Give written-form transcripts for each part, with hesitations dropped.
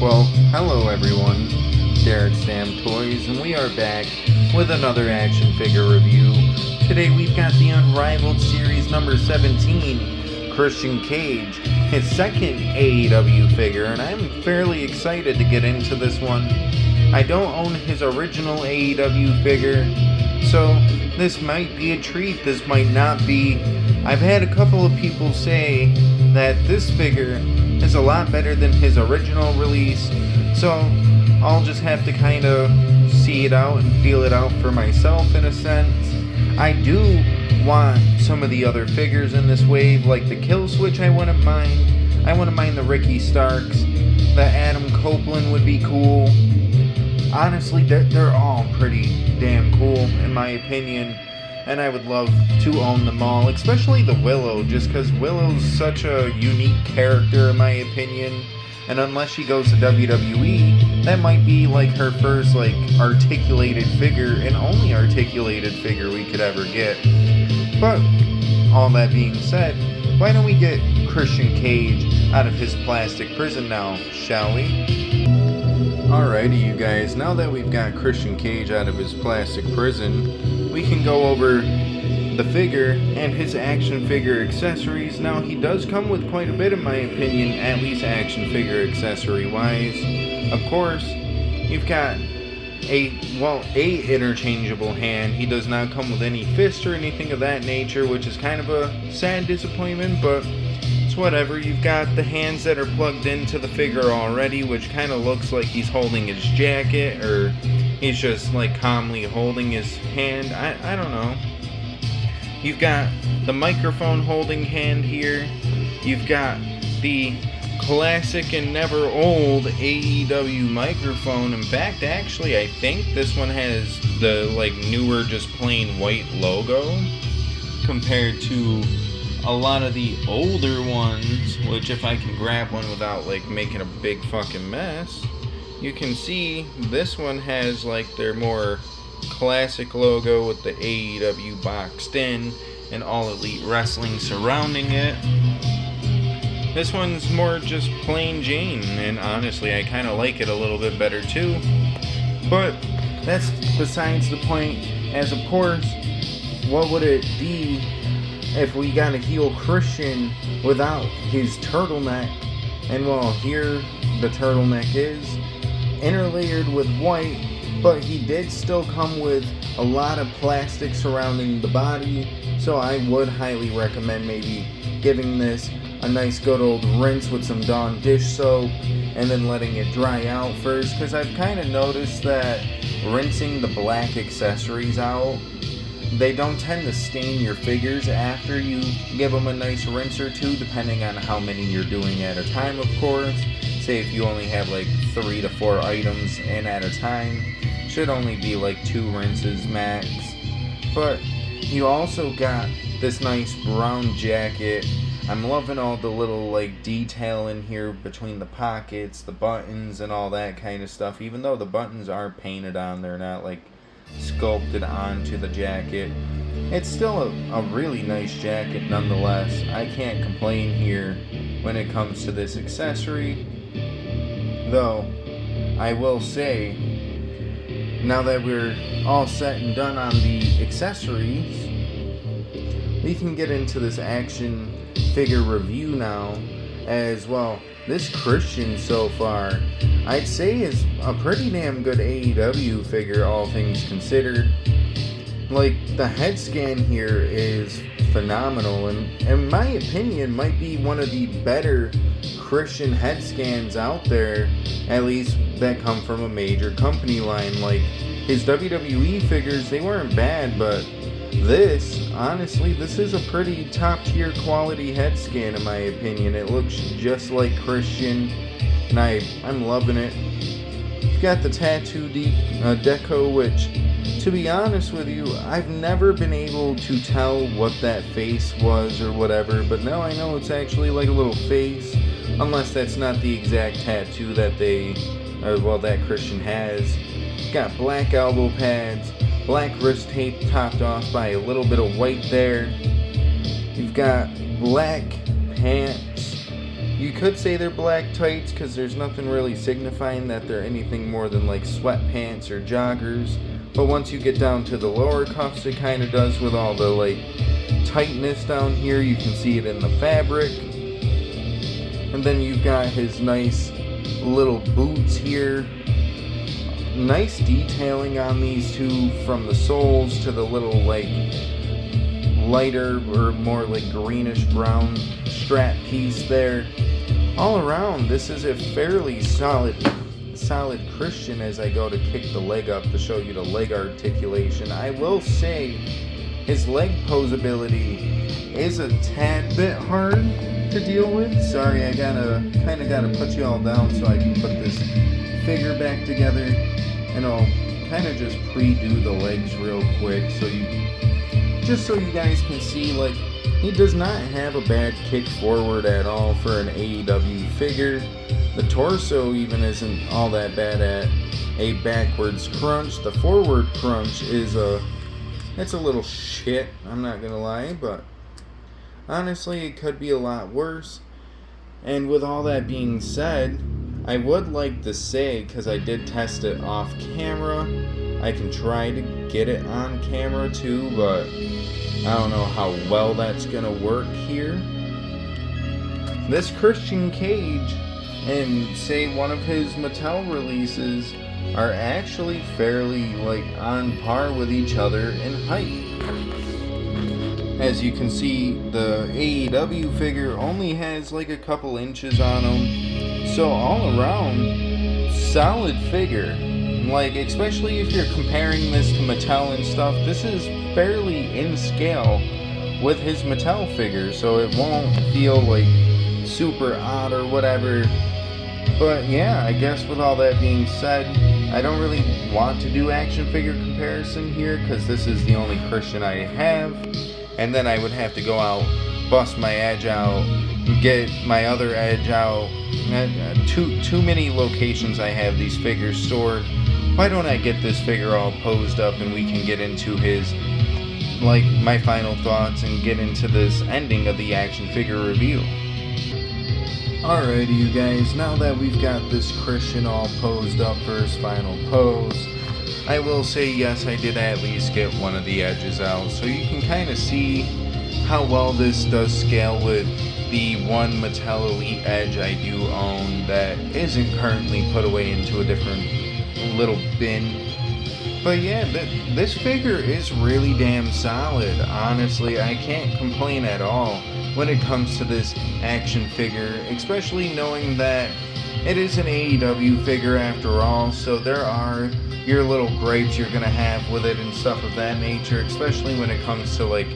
Well, hello everyone, Derek Sam Toys, and we are back with another action figure review. Today we've got the Unrivaled Series number 17, Christian Cage, his second AEW figure, and I'm fairly excited to get into this one. I don't own his original AEW figure, so this might be a treat, this might not be. I've had a couple of people say that this figure is a lot better than his original release, so I'll just have to kind of see it out and feel it out for myself in a sense. I do want some of the other figures in this wave, like the Kill Switch I wouldn't mind. I wouldn't mind the Ricky Starks. The Adam Copeland would be cool. Honestly, they're all pretty damn cool in my opinion, and I would love to own them all, especially the Willow, just because Willow's such a unique character in my opinion, and unless she goes to WWE, that might be like her first like articulated figure, and only articulated figure we could ever get. But all that being said, why don't we get Christian Cage out of his plastic prison now, shall we? Alrighty you guys, now that we've got Christian Cage out of his plastic prison, we can go over the figure and his action figure accessories. Now he does come with quite a bit in my opinion, at least action figure accessory wise. Of course, you've got a interchangeable hand. He does not come with any fist or anything of that nature, which is kind of a sad disappointment, but whatever. You've got the hands that are plugged into the figure already, which kind of looks like he's holding his jacket, or he's just like calmly holding his hand. I don't know. You've got the microphone holding hand here. You've got the classic and never old AEW microphone. In fact, actually, I think this one has the like newer just plain white logo compared to a lot of the older ones, which if I can grab one without like making a big fucking mess, you can see this one has like their more classic logo with the AEW boxed in and All Elite Wrestling surrounding it. This one's more just plain Jane, and honestly I kind of like it a little bit better too. But that's besides the point, as of course, what would it be if we got a heel Christian without his turtleneck? And well, here the turtleneck is interlayered with white, but he did still come with a lot of plastic surrounding the body, so I would highly recommend maybe giving this a nice good old rinse with some Dawn dish soap and then letting it dry out first, because I've kind of noticed that rinsing the black accessories out, they don't tend to stain your figures after you give them a nice rinse or two, depending on how many you're doing at a time, of course. Say if you only have like 3 to 4 items in at a time, should only be like 2 rinses max. But you also got this nice brown jacket. I'm loving all the little like detail in here between the pockets, the buttons, and all that kind of stuff. Even though the buttons aren't painted on, they're not like sculpted onto the jacket, it's still a really nice jacket nonetheless. I can't complain here when it comes to this accessory, though I will say, now that we're all set and done on the accessories, we can get into this action figure review now. As well, this Christian so far, I'd say is a pretty damn good AEW figure, all things considered. Like, the head scan here is phenomenal, and in my opinion might be one of the better Christian head scans out there, at least that come from a major company line. Like, his WWE figures, they weren't bad, but this, honestly, this is a pretty top tier quality head scan in my opinion. It looks just like Christian, and I'm loving it. You've got the tattoo deco, which, to be honest with you, I've never been able to tell what that face was or whatever, but now I know it's actually like a little face, unless that's not the exact tattoo that that Christian has. You've got black elbow pads, black wrist tape topped off by a little bit of white there. You've got black pants, You could say they're black tights because there's nothing really signifying that they're anything more than like sweatpants or joggers. But once you get down to the lower cuffs, it kind of does with all the like tightness down here. You can see it in the fabric. And then you've got his nice little boots here. Nice detailing on these two, from the soles to the little like lighter or more like greenish brown strap piece there. All around, this is a fairly solid Christian. As I go to kick the leg up to show you the leg articulation, I will say his leg posability is a tad bit hard to deal with. Sorry, I gotta put you all down so I can put this figure back together, and I'll kind of just pre-do the legs real quick so you guys can see, like, he does not have a bad kick forward at all for an AEW figure. The torso even isn't all that bad at a backwards crunch. The forward crunch it's a little shit, I'm not gonna lie, but honestly it could be a lot worse. And with all that being said, I would like to say, because I did test it off camera, I can try to get it on camera too, but I don't know how well that's gonna work here. This Christian cage and say one of his Mattel releases are actually fairly like on par with each other in height. As you can see, the AEW figure only has like a couple inches on him, so all around solid figure. Like, especially if you're comparing this to Mattel and stuff, this is fairly in scale with his Mattel figure, so it won't feel like super odd or whatever. But yeah, I guess with all that being said, I don't really want to do action figure comparison here because this is the only Christian I have, and then I would have to go out, bust my edge out, get my other edge out. Too many locations I have these figures stored. Why don't I get this figure all posed up and we can get into his, like, my final thoughts and get into this ending of the action figure review. Alrighty, you guys, now that we've got this Christian all posed up for his final pose, I will say yes, I did at least get one of the edges out, so you can kind of see how well this does scale with the one Mattel Elite Edge I do own that isn't currently put away into a different little bin. But yeah, this figure is really damn solid. Honestly, I can't complain at all when it comes to this action figure, especially knowing that it is an AEW figure after all, so there are your little gripes you're gonna have with it and stuff of that nature, especially when it comes to like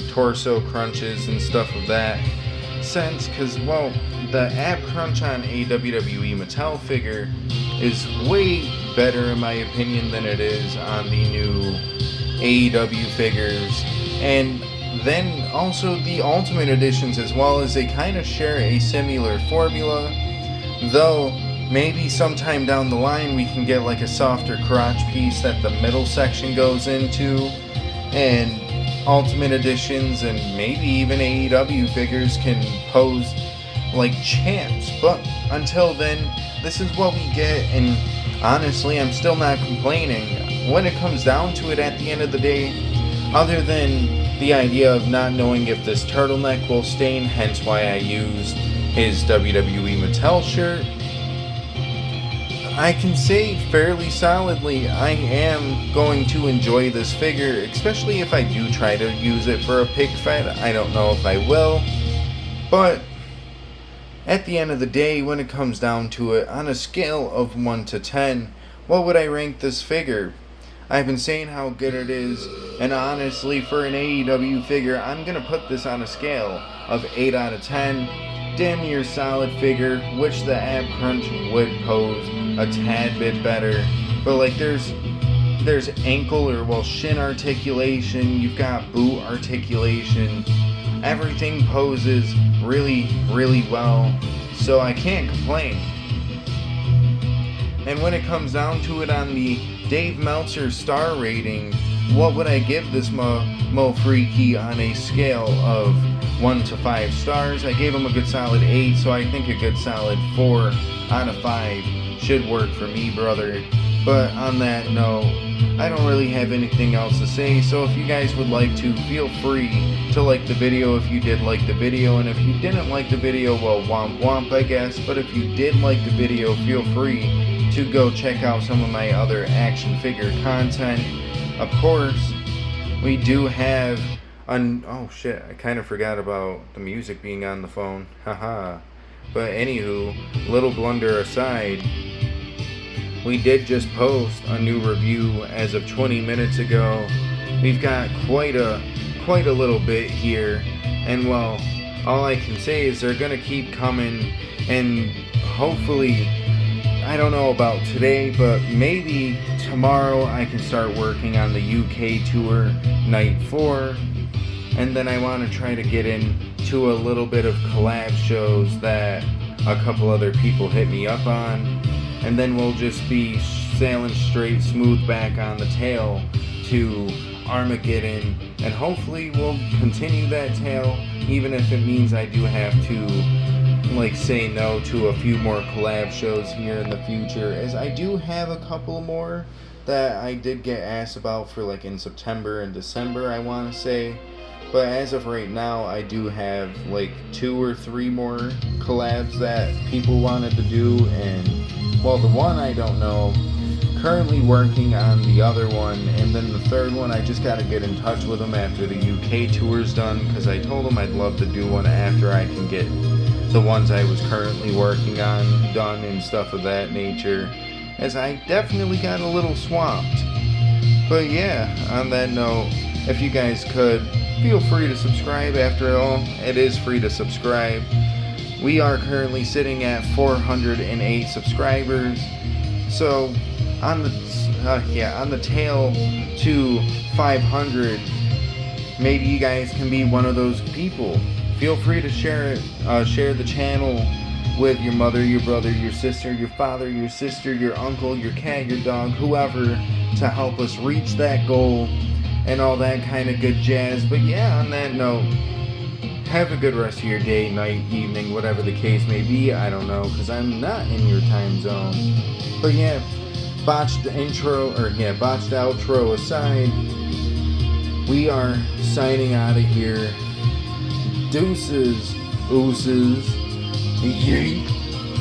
torso crunches and stuff of that sense, because, well, the ab crunch on a WWE Mattel figure is way better in my opinion than it is on the new AEW figures. And then also the Ultimate Editions as well, as they kind of share a similar formula, though maybe sometime down the line we can get like a softer crotch piece that the middle section goes into, and Ultimate Editions and maybe even AEW figures can pose like champs. But until then, this is what we get, and honestly, I'm still not complaining. When it comes down to it at the end of the day, other than the idea of not knowing if this turtleneck will stain, hence why I used his WWE Mattel shirt, I can say fairly solidly I am going to enjoy this figure, especially if I do try to use it for a pig fight. I don't know if I will, but at the end of the day, when it comes down to it, on a scale of 1 to 10, what would I rank this figure? I've been saying how good it is, and honestly, for an AEW figure, I'm going to put this on a scale of 8 out of 10. Damn near solid figure, which the ab crunch would pose a tad bit better. But like there's ankle or shin articulation, you've got boot articulation, everything poses really, really well, so I can't complain. And when it comes down to it on the Dave Meltzer star rating, what would I give this Mo Freaky on a scale of 1 to 5 stars? I gave him a good solid 8, so I think a good solid 4 out of 5 should work for me, brother. But on that note, I don't really have anything else to say, so if you guys would like to, feel free to like the video if you did like the video, and if you didn't like the video, well, womp womp, I guess. But if you did like the video, feel free to go check out some of my other action figure content. Of course, we do have oh shit, I kind of forgot about the music being on the phone, haha. But anywho, little blunder aside, we did just post a new review as of 20 minutes ago. We've got quite a little bit here, and well, all I can say is they're gonna keep coming, and hopefully, I don't know about today, but maybe tomorrow I can start working on the UK tour night 4, and then I want to try to get into a little bit of collab shows that a couple other people hit me up on, and then we'll just be sailing straight smooth back on the tail to Armageddon, and hopefully we'll continue that tail, even if it means I do have to say no to a few more collab shows here in the future, as I do have a couple more that I did get asked about for in September and December, I want to say. But as of right now, I do have 2 or 3 more collabs that people wanted to do, and well, the one I don't know, currently working on the other one, and then the third one I just gotta get in touch with them after the UK tour's done, because I told them I'd love to do one after I can get the ones I was currently working on done and stuff of that nature, as I definitely got a little swamped. But yeah, on that note, if you guys could, feel free to subscribe. After all, it is free to subscribe. We are currently sitting at 408 subscribers, so on the tail to 500, maybe you guys can be one of those people. Feel free to share the channel with your mother, your brother, your sister, your father, your sister, your uncle, your cat, your dog, whoever, to help us reach that goal and all that kind of good jazz. But yeah, on that note, have a good rest of your day, night, evening, whatever the case may be. I don't know, because I'm not in your time zone. But yeah, botched outro aside, we are signing out of here. Deuces, ooses, yeet.